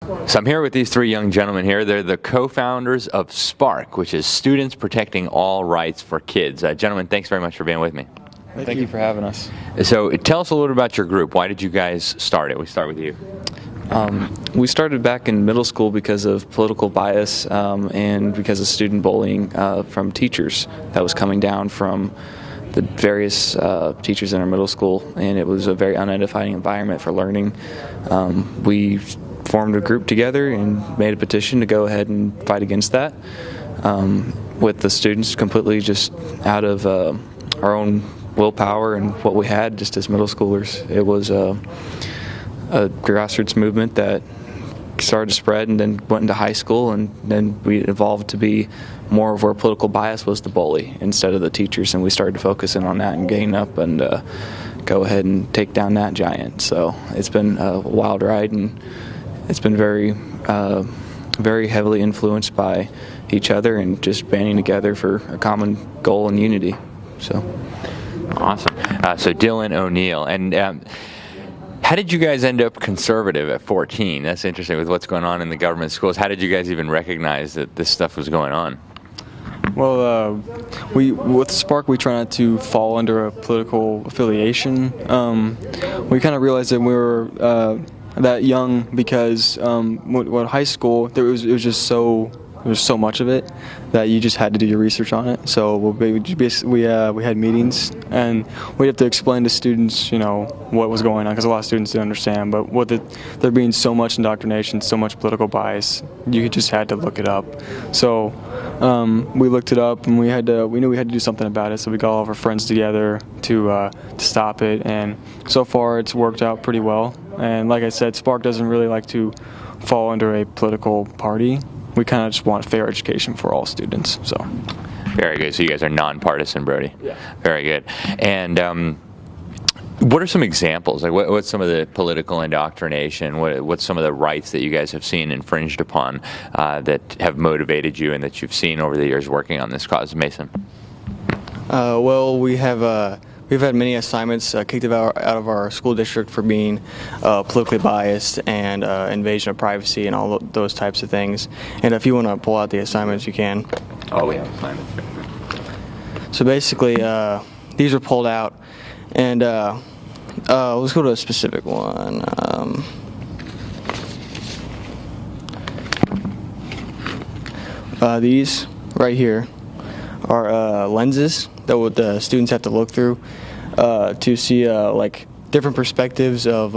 So I'm here with these three young gentlemen here. They're the co-founders of SPARK, which is Students Protecting All Rights for Kids. Gentlemen, thanks very much for being with me. Thank you for having us. So tell us a little bit about your group. Why did you guys start it? We start with you. We started back in middle school because of political bias and because of student bullying from teachers that was coming down from the various teachers in our middle school, and it was a very unedifying environment for learning. We formed a group together and made a petition to go ahead and fight against that, with the students completely just out of our own willpower and what we had just as middle schoolers. It was a grassroots movement that started to spread and then went into high school, and then we evolved to be more of where political bias was the bully instead of the teachers, and we started to focus in on that and gain up and go ahead and take down that giant. So it's been a wild ride, and it's been very heavily influenced by each other and just banding together for a common goal and unity. So awesome. So Dylan O'Neill, and how did you guys end up conservative at 14? That's interesting with what's going on in the government schools. How did you guys even recognize that this stuff was going on? Well, with Spark, we try not to fall under a political affiliation. We kind of realized that we were that young because when high school, there was just so much of it that you just had to do your research on it. So we had meetings, and we'd have to explain to students, what was going on, because a lot of students didn't understand. But there being so much indoctrination, so much political bias, you just had to look it up. So we looked it up, and we knew we had to do something about it. So we got all of our friends together to stop it, and so far it's worked out pretty well. And like I said, Spark doesn't really like to fall under a political party. We kind of just want fair education for all students. So, very good. So you guys are nonpartisan, Brody. Yeah. Very good. And what are some examples? Like, what's some of the political indoctrination? What's some of the rights that you guys have seen infringed upon that have motivated you and that you've seen over the years working on this cause, Mason? Well, we've had many assignments kicked out of our school district for being politically biased and invasion of privacy and all those types of things. And if you want to pull out the assignments, you can. Oh, we have assignments. So basically, these are pulled out, and let's go to a specific one. These right here are lenses that the students have to look through to see like different perspectives of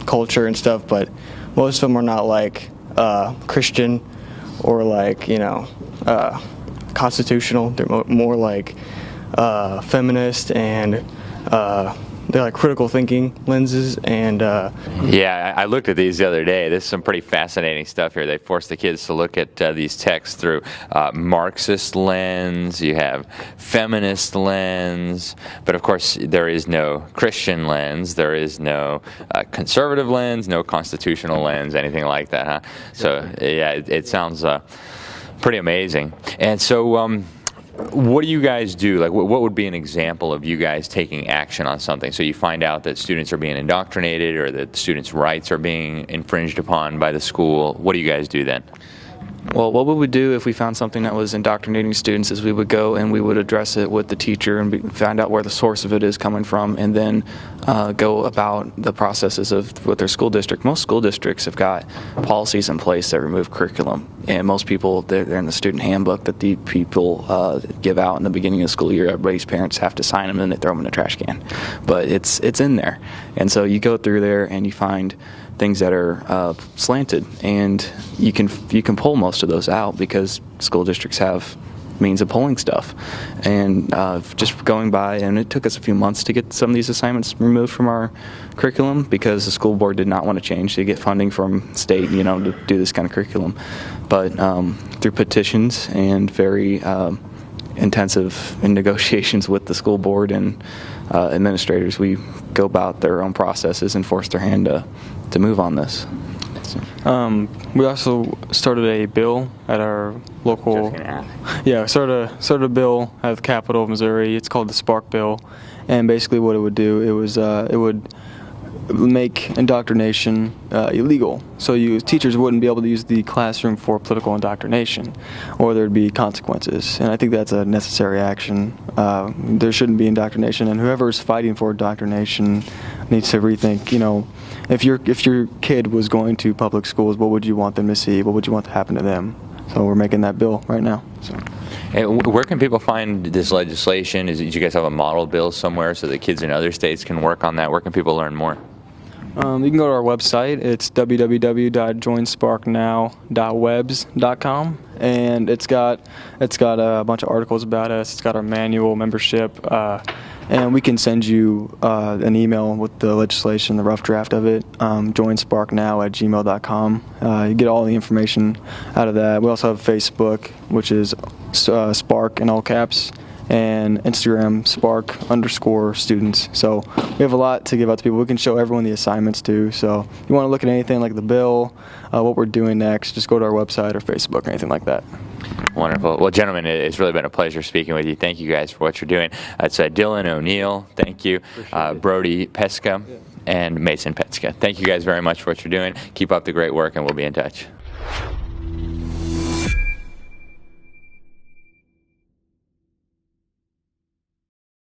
culture and stuff, but most of them are not like Christian or like constitutional. They're more like feminist, and they're like critical thinking lenses. And yeah, I looked at these the other day. There's some pretty fascinating stuff here. They force the kids to look at these texts through Marxist lens. You have feminist lens, but of course there is no Christian lens. There is no conservative lens, no constitutional lens, anything like that, huh? So yeah, it sounds pretty amazing. And so what do you guys do? Like, what would be an example of you guys taking action on something? So you find out that students are being indoctrinated or that students' rights are being infringed upon by the school. What do you guys do then? Well, what we would do if we found something that was indoctrinating students is we would go and we would address it with the teacher and find out where the source of it is coming from, and then go about the processes with their school district. Most school districts have got policies in place that remove curriculum, and most people, they're in the student handbook that the people give out in the beginning of the school year. Everybody's parents have to sign them, and they throw them in a trash can. But it's in there, and so you go through there and you find things that are slanted, and you can pull most of those out because school districts have means of pulling stuff. And just going by, and it took us a few months to get some of these assignments removed from our curriculum because the school board did not want to change to get funding from state, to do this kind of curriculum. But through petitions and very intensive negotiations with the school board and administrators, we go about their own processes and force their hand to move on this. We also started a bill at our local. Started a bill at the capital of Missouri. It's called the Spark Bill, and basically what it would do, it would make indoctrination illegal. So teachers wouldn't be able to use the classroom for political indoctrination, or there'd be consequences. And I think that's a necessary action. There shouldn't be indoctrination, and whoever's fighting for indoctrination needs to rethink. If your kid was going to public schools, what would you want them to see? What would you want to happen to them? So we're making that bill right now. So. And where can people find this legislation? Do you guys have a model bill somewhere so that kids in other states can work on that? Where can people learn more? You can go to our website. It's www.joinsparknow.webs.com, and it's got a bunch of articles about us. It's got our manual, membership, and we can send you an email with the legislation, the rough draft of it. Joinsparknow@gmail.com. You get all the information out of that. We also have Facebook, which is Spark in all caps, and Instagram, Spark_students. So we have a lot to give out to people. We can show everyone the assignments too. So if you want to look at anything like the bill, what we're doing next, just go to our website or Facebook or anything like that. Wonderful. Well, gentlemen, it's really been a pleasure speaking with you. Thank you guys for what you're doing. It's Dylan O'Neill. Thank you. Brody Pesca and Mason Petska. Thank you guys very much for what you're doing. Keep up the great work, and we'll be in touch.